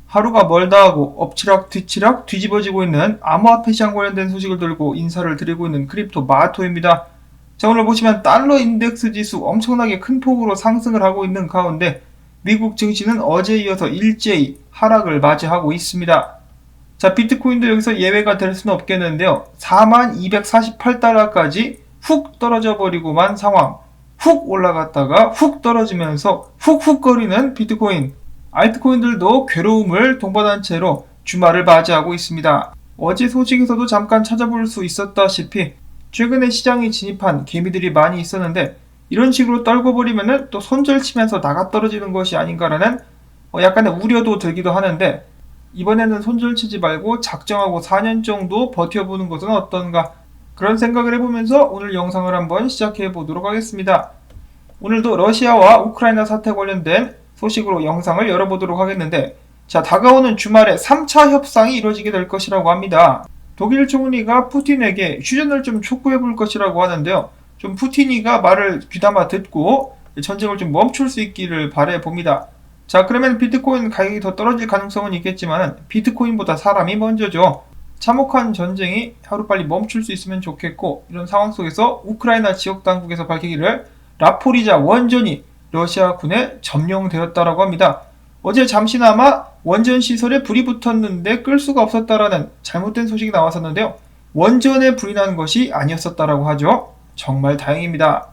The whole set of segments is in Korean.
하루가 멀다 하고 엎치락뒤치락 뒤집어지고 있는 암호화폐 시장 관련된 소식을 들고 인사를 드리고 있는 크립토 마토입니다. 자, 오늘 보시면 달러 인덱스 지수 엄청나게 큰 폭으로 상승을 하고 있는 가운데 미국 증시는 어제에 이어서 일제히 하락을 맞이하고 있습니다. 자, 비트코인도 여기서 예외가 될 수는 없겠는데요. 4248달러까지 훅 떨어져 버리고만 상황. 훅 올라갔다가 훅 떨어지면서 훅훅거리는 비트코인. 알트코인들도 괴로움을 동반한 채로 주말을 맞이하고 있습니다. 어제 소식에서도 잠깐 찾아볼 수 있었다시피 최근에 시장에 진입한 개미들이 많이 있었는데 이런 식으로 떨궈버리면 또 손절치면서 나가 떨어지는 것이 아닌가라는 약간의 우려도 들기도 하는데, 이번에는 손절치지 말고 작정하고 4년 정도 버텨보는 것은 어떤가, 그런 생각을 해보면서 오늘 영상을 한번 시작해 보도록 하겠습니다. 오늘도 러시아와 우크라이나 사태 관련된 소식으로 영상을 열어보도록 하겠는데, 자, 다가오는 주말에 3차 협상이 이루어지게 될 것이라고 합니다. 독일 총리가 푸틴에게 휴전을 좀 촉구해 볼 것이라고 하는데요. 좀 푸틴이가 말을 귀담아 듣고 전쟁을 좀 멈출 수 있기를 바래 봅니다. 자, 그러면 비트코인 가격이 더 떨어질 가능성은 있겠지만 비트코인보다 사람이 먼저죠. 참혹한 전쟁이 하루빨리 멈출 수 있으면 좋겠고, 이런 상황 속에서 우크라이나 지역 당국에서 밝히기를 라포리자 원전이 러시아군에 점령되었다라고 합니다. 어제 잠시나마 원전 시설에 불이 붙었는데 끌 수가 없었다라는 잘못된 소식이 나왔었는데요. 원전에 불이 난 것이 아니었었다라고 하죠. 정말 다행입니다.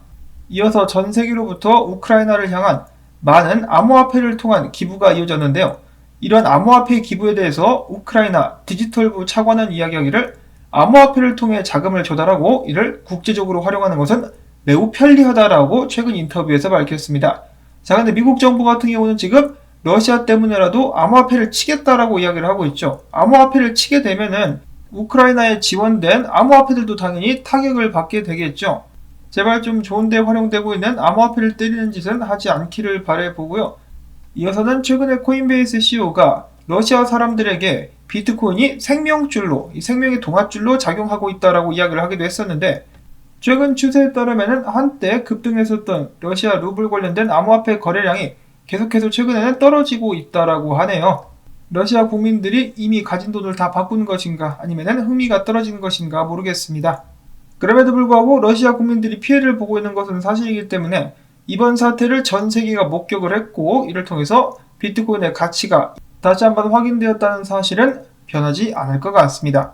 이어서 전 세계로부터 우크라이나를 향한 많은 암호화폐를 통한 기부가 이어졌는데요. 이런 암호화폐 기부에 대해서 우크라이나 디지털부 차관은 이야기하기를 암호화폐를 통해 자금을 조달하고 이를 국제적으로 활용하는 것은 매우 편리하다라고 최근 인터뷰에서 밝혔습니다. 자, 근데 미국 정부 같은 경우는 지금 러시아 때문에라도 암호화폐를 치겠다라고 이야기를 하고 있죠. 암호화폐를 치게 되면은 우크라이나에 지원된 암호화폐들도 당연히 타격을 받게 되겠죠. 제발 좀 좋은데 활용되고 있는 암호화폐를 때리는 짓은 하지 않기를 바라보고요. 이어서는 최근에 코인베이스 CEO가 러시아 사람들에게 비트코인이 생명줄로, 이 생명의 동아줄로 작용하고 있다라고 이야기를 하기도 했었는데, 최근 추세에 따르면 한때 급등했었던 러시아 루블 관련된 암호화폐 거래량이 계속해서 최근에는 떨어지고 있다라고 하네요. 러시아 국민들이 이미 가진 돈을 다 바꾸는 것인가, 아니면 흥미가 떨어지는 것인가 모르겠습니다. 그럼에도 불구하고 러시아 국민들이 피해를 보고 있는 것은 사실이기 때문에 이번 사태를 전 세계가 목격을 했고, 이를 통해서 비트코인의 가치가 다시 한번 확인되었다는 사실은 변하지 않을 것 같습니다.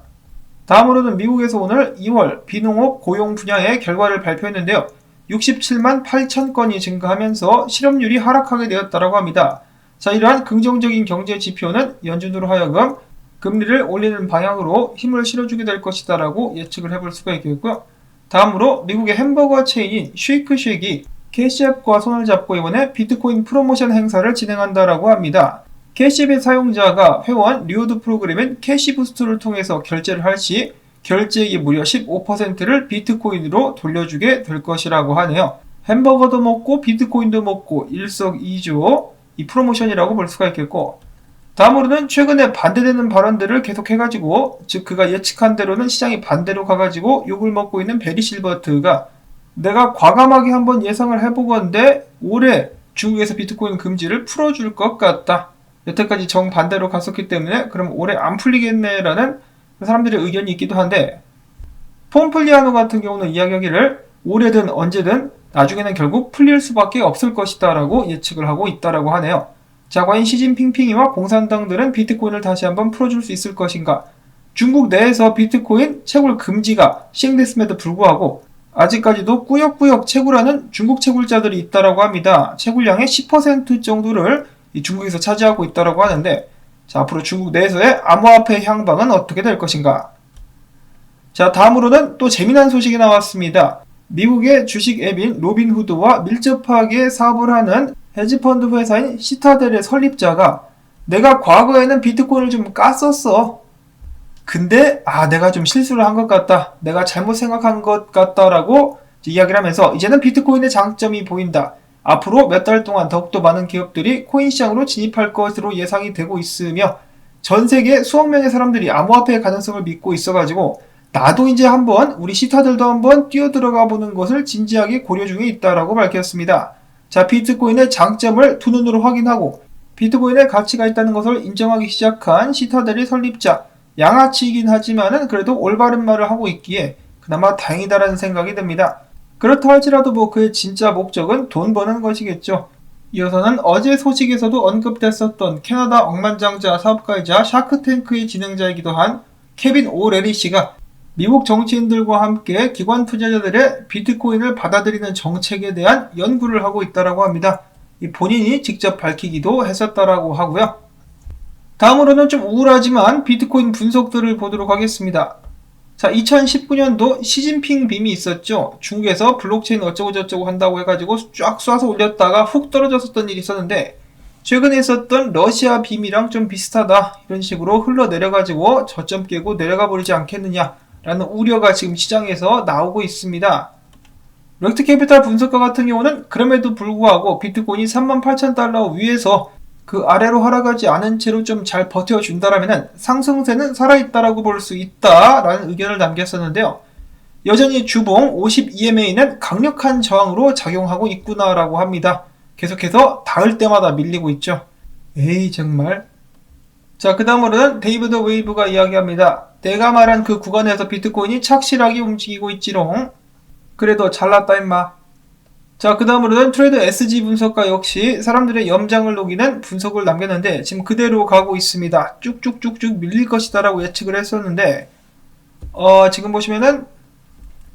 다음으로는 미국에서 오늘 2월 비농업 고용 분야의 결과를 발표했는데요. 67만 8천 건이 증가하면서 실업률이 하락하게 되었다고 합니다. 자, 이러한 긍정적인 경제 지표는 연준으로 하여금 금리를 올리는 방향으로 힘을 실어주게 될 것이다라고 예측을 해볼 수가 있겠고요. 다음으로 미국의 햄버거 체인인 쉐이크쉑이 캐시앱과 손을 잡고 이번에 비트코인 프로모션 행사를 진행한다라고 합니다. 캐시앱의 사용자가 회원 리워드 프로그램인 캐시부스트를 통해서 결제를 할 시 결제액이 무려 15%를 비트코인으로 돌려주게 될 것이라고 하네요. 햄버거도 먹고 비트코인도 먹고 일석이조, 이 프로모션이라고 볼 수가 있겠고, 다음으로는 최근에 반대되는 발언들을 계속해가지고, 즉 그가 예측한 대로는 시장이 반대로 가가지고 욕을 먹고 있는 베리 실버트가 내가 과감하게 한번 예상을 해보건대 올해 중국에서 비트코인 금지를 풀어줄 것 같다. 여태까지 정반대로 갔었기 때문에 그럼 올해 안 풀리겠네라는 사람들의 의견이 있기도 한데, 폼플리아노 같은 경우는 이야기하기를 올해든 언제든 나중에는 결국 풀릴 수밖에 없을 것이다 라고 예측을 하고 있다라고 하네요. 자, 과연 시진핑핑이와 공산당들은 비트코인을 다시 한번 풀어줄 수 있을 것인가? 중국 내에서 비트코인 채굴 금지가 시행됐음에도 불구하고 아직까지도 꾸역꾸역 채굴하는 중국 채굴자들이 있다라고 합니다. 채굴량의 10% 정도를 중국에서 차지하고 있다라고 하는데, 자, 앞으로 중국 내에서의 암호화폐 향방은 어떻게 될 것인가? 자, 다음으로는 또 재미난 소식이 나왔습니다. 미국의 주식 앱인 로빈후드와 밀접하게 사업을 하는 헤지펀드 회사인 시타델의 설립자가 내가 과거에는 비트코인을 좀 깠었어. 근데 내가 좀 실수를 한 것 같다. 내가 잘못 생각한 것 같다라고 이야기를 하면서 이제는 비트코인의 장점이 보인다. 앞으로 몇 달 동안 더욱더 많은 기업들이 코인 시장으로 진입할 것으로 예상이 되고 있으며 전 세계 수억 명의 사람들이 암호화폐의 가능성을 믿고 있어가지고 나도 이제 한번 우리 시타들도 한번 뛰어들어가 보는 것을 진지하게 고려 중에 있다라고 밝혔습니다. 자, 비트코인의 장점을 두 눈으로 확인하고 비트코인에 가치가 있다는 것을 인정하기 시작한 시타델의 설립자, 양아치이긴 하지만은 그래도 올바른 말을 하고 있기에 그나마 다행이다라는 생각이 듭니다. 그렇다 할지라도 그의 진짜 목적은 돈 버는 것이겠죠. 이어서는 어제 소식에서도 언급됐었던 캐나다 억만장자 사업가이자 샤크탱크의 진행자이기도 한 케빈 오레리 씨가 미국 정치인들과 함께 기관 투자자들의 비트코인을 받아들이는 정책에 대한 연구를 하고 있다고 합니다. 본인이 직접 밝히기도 했었다라고 하고요. 다음으로는 좀 우울하지만 비트코인 분석들을 보도록 하겠습니다. 자, 2019년도 시진핑 빔이 있었죠. 중국에서 블록체인 어쩌고저쩌고 한다고 해가지고 쫙 쏴서 올렸다가 훅 떨어졌었던 일이 있었는데, 최근에 있었던 러시아 빔이랑 좀 비슷하다 이런 식으로 흘러내려가지고 저점 깨고 내려가 버리지 않겠느냐라는 우려가 지금 시장에서 나오고 있습니다. 렉트캐피탈 분석가 같은 경우는 그럼에도 불구하고 비트코인이 38,000달러 위에서 그 아래로 하락하지 않은 채로 좀 잘 버텨준다라면 상승세는 살아있다라고 볼 수 있다라는 의견을 남겼었는데요. 여전히 주봉 52MA는 강력한 저항으로 작용하고 있구나라고 합니다. 계속해서 닿을 때마다 밀리고 있죠. 에이 정말. 자, 그 다음으로는 데이비드 웨이브가 이야기합니다. 내가 말한 그 구간에서 비트코인이 착실하게 움직이고 있지롱. 그래도 잘났다 임마. 자, 그 다음으로는 트레이더 SG 분석가 역시 사람들의 염장을 녹이는 분석을 남겼는데 지금 그대로 가고 있습니다. 쭉쭉쭉쭉 밀릴 것이다 라고 예측을 했었는데 지금 보시면은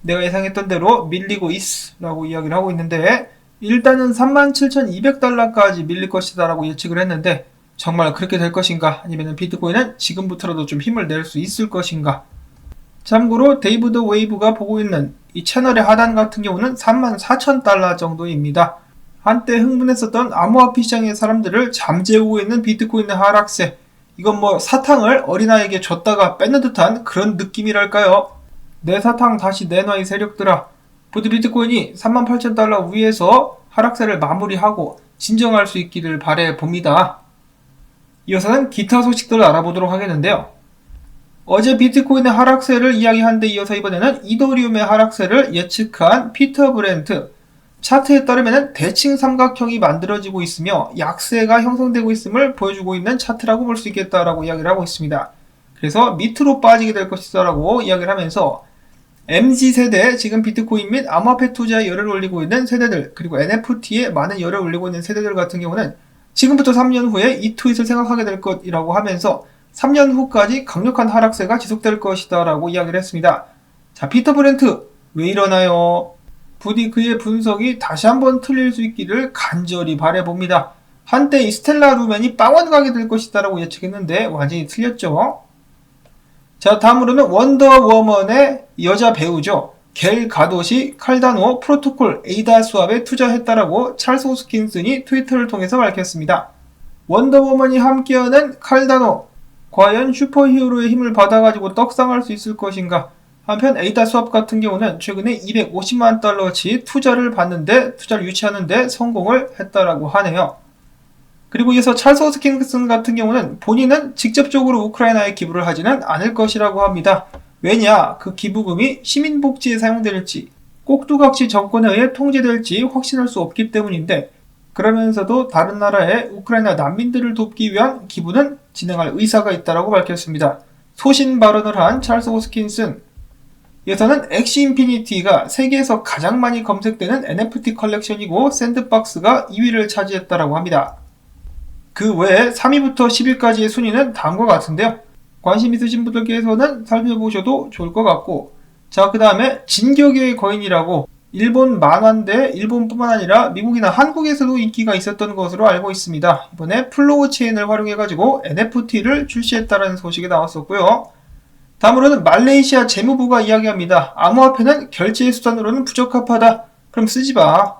내가 예상했던 대로 밀리고 있어 라고 이야기를 하고 있는데, 일단은 37,200달러까지 밀릴 것이다 라고 예측을 했는데 정말 그렇게 될 것인가, 아니면 비트코인은 지금부터라도 좀 힘을 낼 수 있을 것인가. 참고로 데이비드 웨이브가 보고 있는 이 채널의 하단 같은 경우는 34,000달러 정도입니다. 한때 흥분했었던 암호화폐 시장의 사람들을 잠재우고 있는 비트코인의 하락세, 이건 사탕을 어린아이에게 줬다가 뺏는 듯한 그런 느낌이랄까요. 내 사탕 다시 내놔 이 세력들아. 부디 비트코인이 38,000달러 위에서 하락세를 마무리하고 진정할 수 있기를 바라봅니다. 이어서는 기타 소식들을 알아보도록 하겠는데요. 어제 비트코인의 하락세를 이야기한 데 이어서 이번에는 이더리움의 하락세를 예측한 피터 브렌트, 차트에 따르면 대칭 삼각형이 만들어지고 있으며 약세가 형성되고 있음을 보여주고 있는 차트라고 볼 수 있겠다라고 이야기를 하고 있습니다. 그래서 밑으로 빠지게 될 것이다 라고 이야기를 하면서 MZ세대, 지금 비트코인 및 암호화폐 투자에 열을 올리고 있는 세대들, 그리고 NFT에 많은 열을 올리고 있는 세대들 같은 경우는 지금부터 3년 후에 이 트윗을 생각하게 될 것이라고 하면서 3년 후까지 강력한 하락세가 지속될 것이다 라고 이야기를 했습니다. 자, 피터 브렌트 왜 이러나요? 부디 그의 분석이 다시 한번 틀릴 수 있기를 간절히 바라봅니다. 한때 이 스텔라 루멘이 빵원 가게 될 것이다 라고 예측했는데 완전히 틀렸죠. 자, 다음으로는 원더워먼의 여자 배우죠. 겔 가도시 칼다노 프로토콜 에이다 수합에 투자했다라고 찰스 호스킨슨이 트위터를 통해서 밝혔습니다. 원더워먼이 함께하는 칼다노, 과연 슈퍼히어로의 힘을 받아가지고 떡상할 수 있을 것인가? 한편 에이다 수합 같은 경우는 최근에 250만 달러치 투자를 받는데, 투자를 유치하는데 성공을 했다라고 하네요. 그리고 이어서 찰스 호스킨슨 같은 경우는 본인은 직접적으로 우크라이나에 기부를 하지는 않을 것이라고 합니다. 왜냐? 그 기부금이 시민복지에 사용될지 꼭두각시 정권에 의해 통제될지 확신할 수 없기 때문인데, 그러면서도 다른 나라의 우크라이나 난민들을 돕기 위한 기부는 진행할 의사가 있다고 밝혔습니다. 소신 발언을 한 찰스 호스킨슨. 이어서는 엑시 인피니티가 세계에서 가장 많이 검색되는 NFT 컬렉션이고 샌드박스가 2위를 차지했다고 합니다. 그 외에 3위부터 10위까지의 순위는 다음과 같은데요. 관심 있으신 분들께서는 살펴보셔도 좋을 것 같고, 자, 그 다음에 진격의 거인이라고 일본 만화인데 일본뿐만 아니라 미국이나 한국에서도 인기가 있었던 것으로 알고 있습니다. 이번에 플로우 체인을 활용해가지고 NFT를 출시했다는 소식이 나왔었고요. 다음으로는 말레이시아 재무부가 이야기합니다. 암호화폐는 결제 수단으로는 부적합하다. 그럼 쓰지 마.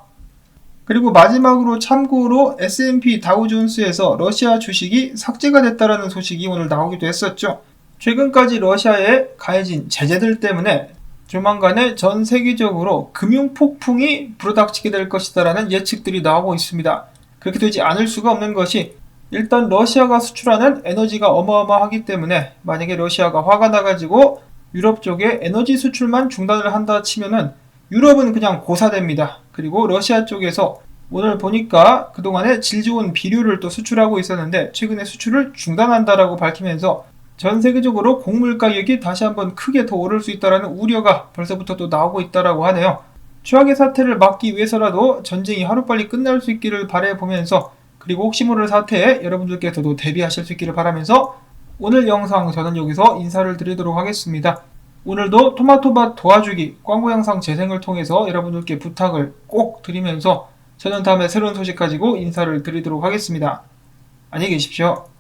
그리고 마지막으로 참고로 S&P 다우존스에서 러시아 주식이 삭제가 됐다는 소식이 오늘 나오기도 했었죠. 최근까지 러시아에 가해진 제재들 때문에 조만간에 전 세계적으로 금융 폭풍이 불어닥치게 될 것이다라는 예측들이 나오고 있습니다. 그렇게 되지 않을 수가 없는 것이, 일단 러시아가 수출하는 에너지가 어마어마하기 때문에 만약에 러시아가 화가 나가지고 유럽 쪽에 에너지 수출만 중단을 한다 치면은 유럽은 그냥 고사됩니다. 그리고 러시아 쪽에서 오늘 보니까 그동안에 질 좋은 비료를 또 수출하고 있었는데 최근에 수출을 중단한다라고 밝히면서 전 세계적으로 곡물 가격이 다시 한번 크게 더 오를 수 있다는 우려가 벌써부터 또 나오고 있다라고 하네요. 최악의 사태를 막기 위해서라도 전쟁이 하루빨리 끝날 수 있기를 바라보면서, 그리고 혹시 모를 사태에 여러분들께서도 대비하실 수 있기를 바라면서 오늘 영상 저는 여기서 인사를 드리도록 하겠습니다. 오늘도 토마토밭 도와주기 광고 영상 재생을 통해서 여러분들께 부탁을 꼭 드리면서 저는 다음에 새로운 소식 가지고 인사를 드리도록 하겠습니다. 안녕히 계십시오.